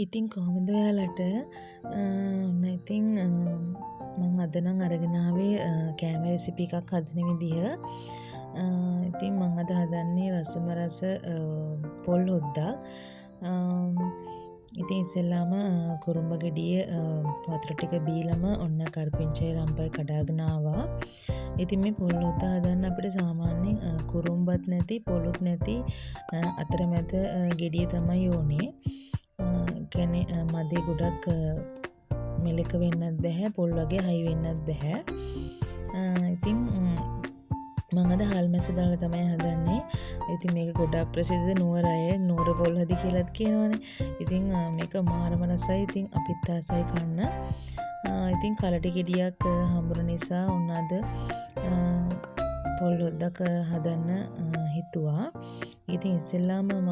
ඉතින් කොහොමද ඔයාලට ඔන්න ඉතින් මම අද නම් අරගෙන ආවේ කෑම රෙසිපි එකක් හදන විදිය. ඉතින් මම අද හදන්නේ රසම රස පොල් හොද්දක්. ඉතින් ඉස්සෙල්ලාම කුරුම්බ ගෙඩිය වතුර ටික බීලම ඔන්න කරපිංචායි රම්පයි කඩාගෙන ආවා. ඉතින් මේ පොල් හොද්ද හදන්න අපිට සාමාන්‍යයෙන් කුරුම්බත් නැති පොලුත් නැති අතරමැද ගෙඩිය තමයි ඕනේ. කියන්නේ මදේ ගොඩක් මෙලක වෙන්නත් බෑ, පොල් වගේ හයි වෙන්නත් බෑ. ඉතින් මම අද හාල් මැස්ස දාලා තමයි හදන්නේ. ඉතින් මේක ගොඩක් ප්‍රසිද්ධ නුවර අය නුවර පොල් හදි කියලාත් කියනවනේ. ඉතින් මේක මාරම රසයි. ඉතින් අපිත් ආසයි කන්න. ඉතින් කලටි ගෙඩියක් හම්බුන නිසා උන් අද පොල් හොද්දක් හදන්න හිතුවා. ඉතින් ඉස්සෙල්ලාම මම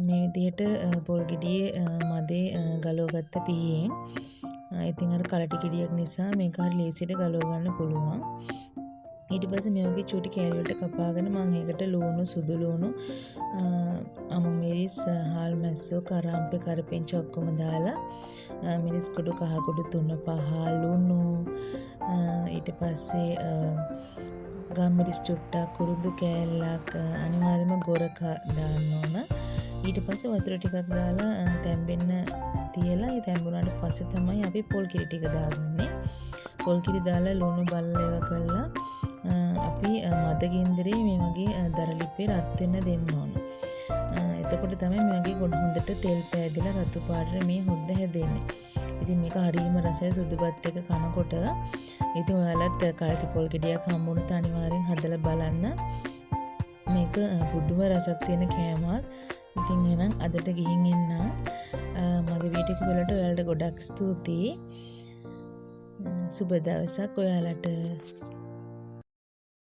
මේ විදිහට පොල් ගෙඩියේ මදේ ගලවගත්ත පිහියෙන්. ඉතින් අර කලටි ගෙඩියක් නිසා මේක හරි ලේසියට ගලව ගන්න පුළුවන්. ඊට පස්සේ මේ වගේ චූටි කෑලි වලට කපාගෙන මම ඒකට ලුණු, සුදු ලුණු, අමු මිරිස්, හාල් මැස්සෝ, කරාම්පේ, කරපිංචා ඔක්කොම දාලා මිරිස් කුඩු, කහ කුඩු 3-5, ලුණු, ඊට පස්සේ ගම්මිරිස් චුට්ටක්, කුරුදු කෑල්ලක්, අනිවාර්යයෙන්ම ගොරක දාන්න ඕන. ඊට පස්සේ වතුර ටිකක් දාලා තැම්බෙන්න තියලා ඒ තැම්බුණාට පස්සේ තමයි අපි පොල් කිරි ටික දාගන්නේ. පොල් කිරි දාලා ලුණු බලලා ඒවා කරලා අපි මද ගින්දරේ මේ වගේ දරලිප්පේ රත් වෙන්න දෙන්න ඕන. එතකොට තමයි මේ වගේ ගොඩ හොඳට තෙල් පෑදලා රතු පාටට මේ හොද්ද හැදෙන්නේ. ඉතින් මේක හරියම රසයි සුදුපත් එක කනකොට. ඉතින් ඔයාලත් කලටි පොල් ගෙඩියක් හම්බුනොත් අනිවාර්යෙන් හදලා බලන්න. මේක පුදුම රසක් තියෙන කෑමක්. ඉතින් එහෙනම් අදට ගිහින් එන්නම්. මගේ වීඩියෝ එක බලලා ඔයාලට ගොඩක් ස්තුතියි. සුබ දවසක් ඔයාලට.